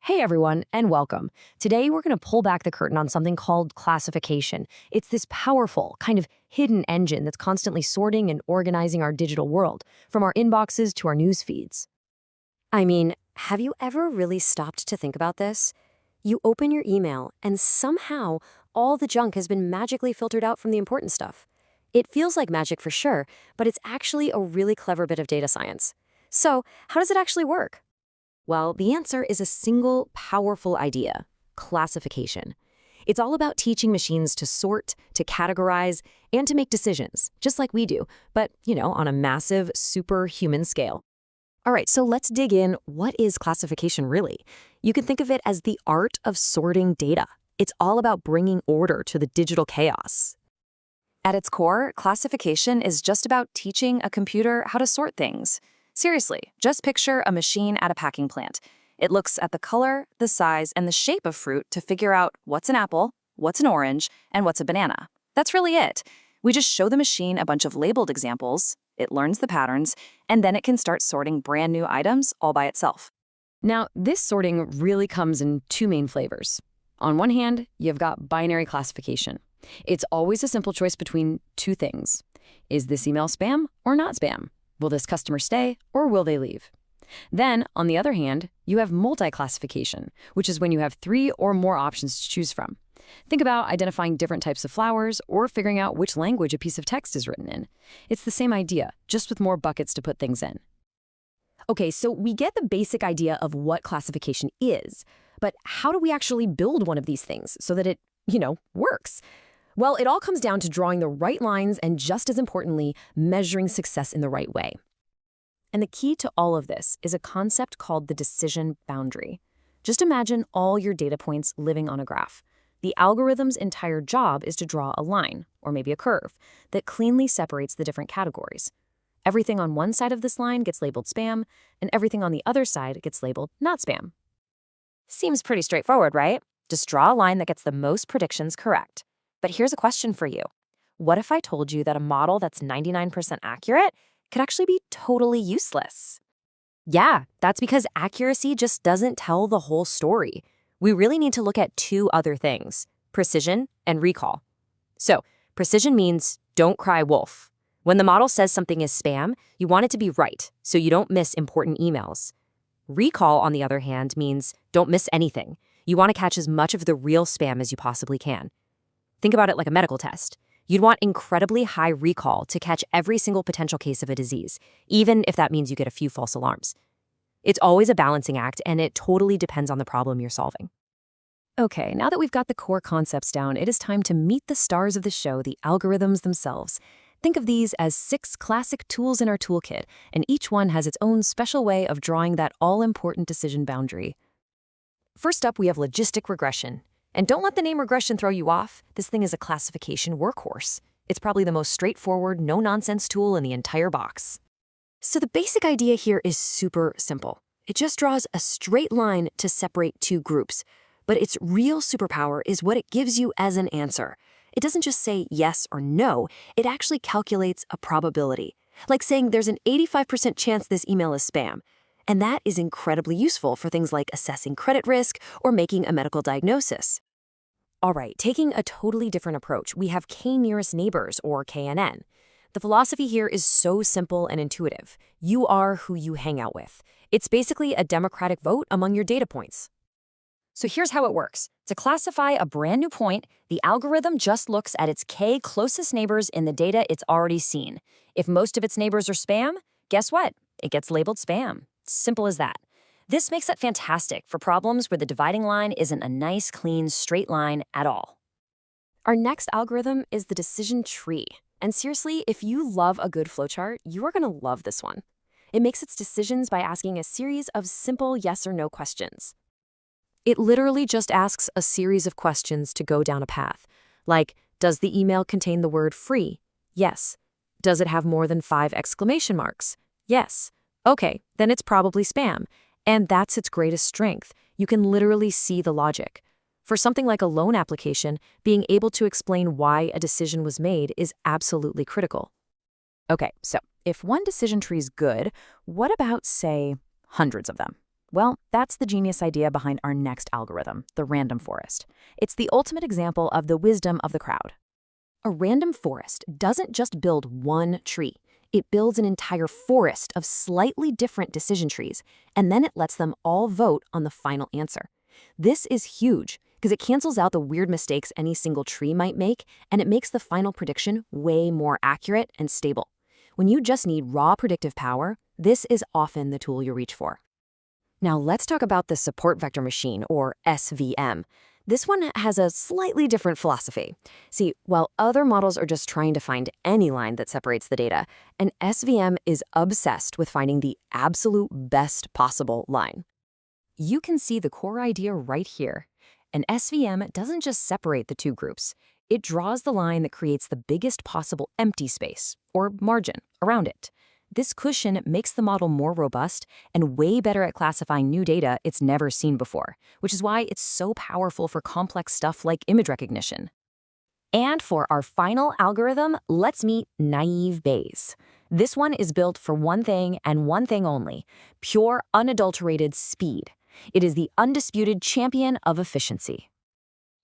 Hey everyone, and welcome. Today we're going to pull back the curtain on something called classification. It's this powerful, kind of hidden engine that's constantly sorting and organizing our digital world, from our inboxes to our news feeds. I mean, have you ever really stopped to think about this? You open your email, and somehow all the junk has been magically filtered out from the important stuff. It feels like magic for sure, but it's actually a really clever bit of data science. So, how does it actually work? Well, the answer is a single, powerful idea: classification. It's all about teaching machines to sort, to categorize, and to make decisions, just like we do, but, on a massive, superhuman scale. All right, so let's dig in. What is classification really? You can think of it as the art of sorting data. It's all about bringing order to the digital chaos. At its core, classification is just about teaching a computer how to sort things. Seriously, just picture a machine at a packing plant. It looks at the color, the size, and the shape of fruit to figure out what's an apple, what's an orange, and what's a banana. That's really it. We just show the machine a bunch of labeled examples, it learns the patterns, and then it can start sorting brand new items all by itself. Now, this sorting really comes in two main flavors. On one hand, you've got binary classification. It's always a simple choice between two things. Is this email spam or not spam? Will this customer stay or will they leave? Then, on the other hand, you have multi-classification, which is when you have three or more options to choose from. Think about identifying different types of flowers or figuring out which language a piece of text is written in. It's the same idea, just with more buckets to put things in. Okay, so we get the basic idea of what classification is, but how do we actually build one of these things so that it, works? Well, it all comes down to drawing the right lines and, just as importantly, measuring success in the right way. And the key to all of this is a concept called the decision boundary. Just imagine all your data points living on a graph. The algorithm's entire job is to draw a line, or maybe a curve, that cleanly separates the different categories. Everything on one side of this line gets labeled spam, and everything on the other side gets labeled not spam. Seems pretty straightforward, right? Just draw a line that gets the most predictions correct. But here's a question for you. What if I told you that a model that's 99% accurate could actually be totally useless? Yeah, that's because accuracy just doesn't tell the whole story. We really need to look at two other things: precision and recall. So, precision means don't cry wolf. When the model says something is spam, you want it to be right, so you don't miss important emails. Recall, on the other hand, means don't miss anything. You want to catch as much of the real spam as you possibly can. Think about it like a medical test. You'd want incredibly high recall to catch every single potential case of a disease, even if that means you get a few false alarms. It's always a balancing act, and it totally depends on the problem you're solving. Okay, now that we've got the core concepts down, it is time to meet the stars of the show, the algorithms themselves. Think of these as 6 classic tools in our toolkit, and each one has its own special way of drawing that all-important decision boundary. First up, we have logistic regression. And don't let the name regression throw you off. This thing is a classification workhorse. It's probably the most straightforward, no-nonsense tool in the entire box. So the basic idea here is super simple. It just draws a straight line to separate two groups. But its real superpower is what it gives you as an answer. It doesn't just say yes or no, it actually calculates a probability. Like saying there's an 85% chance this email is spam. And that is incredibly useful for things like assessing credit risk or making a medical diagnosis. All right, taking a totally different approach, we have K-nearest neighbors, or KNN. The philosophy here is so simple and intuitive. You are who you hang out with. It's basically a democratic vote among your data points. So here's how it works. To classify a brand new point, the algorithm just looks at its K closest neighbors in the data it's already seen. If most of its neighbors are spam, guess what? It gets labeled spam. Simple as that. This makes it fantastic for problems where the dividing line isn't a nice, clean, straight line at all. Our next algorithm is the decision tree. And seriously, if you love a good flowchart, you are going to love this one. It makes its decisions by asking a series of simple yes or no questions. It literally just asks a series of questions to go down a path. Like, does the email contain the word free? Yes. Does it have more than 5 exclamation marks? Yes. Okay, then it's probably spam. And that's its greatest strength. You can literally see the logic. For something like a loan application, being able to explain why a decision was made is absolutely critical. Okay, so if one decision tree is good, what about, say, hundreds of them? Well, that's the genius idea behind our next algorithm, the random forest. It's the ultimate example of the wisdom of the crowd. A random forest doesn't just build one tree. It builds an entire forest of slightly different decision trees, and then it lets them all vote on the final answer. This is huge because it cancels out the weird mistakes any single tree might make, and it makes the final prediction way more accurate and stable. When you just need raw predictive power, this is often the tool you reach for. Now let's talk about the support vector machine, or SVM. This one has a slightly different philosophy. See, while other models are just trying to find any line that separates the data, an SVM is obsessed with finding the absolute best possible line. You can see the core idea right here. An SVM doesn't just separate the two groups. It draws the line that creates the biggest possible empty space, or margin, around it. This cushion makes the model more robust and way better at classifying new data it's never seen before, which is why it's so powerful for complex stuff like image recognition. And for our final algorithm, let's meet Naïve Bayes. This one is built for one thing and one thing only: pure, unadulterated speed. It is the undisputed champion of efficiency.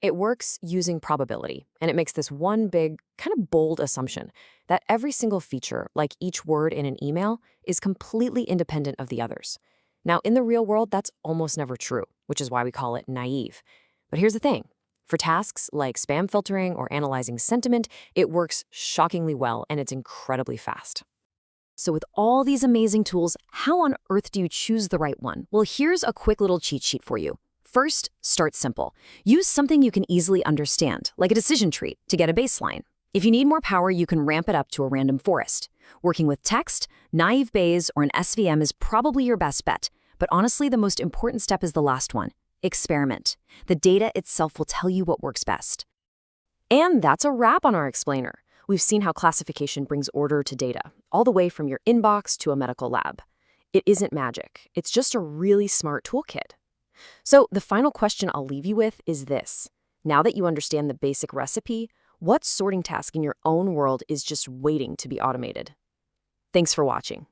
It works using probability, and it makes this one big, kind of bold assumption that every single feature, like each word in an email, is completely independent of the others. Now, in the real world, that's almost never true, which is why we call it naive. But here's the thing. For tasks like spam filtering or analyzing sentiment, it works shockingly well, and it's incredibly fast. So with all these amazing tools, how on earth do you choose the right one? Well, here's a quick little cheat sheet for you. First, start simple. Use something you can easily understand, like a decision tree, to get a baseline. If you need more power, you can ramp it up to a random forest. Working with text, Naïve Bayes, or an SVM is probably your best bet. But honestly, the most important step is the last one: experiment. The data itself will tell you what works best. And that's a wrap on our explainer. We've seen how classification brings order to data, all the way from your inbox to a medical lab. It isn't magic. It's just a really smart toolkit. So the final question I'll leave you with is this. Now that you understand the basic recipe, what sorting task in your own world is just waiting to be automated? Thanks for watching.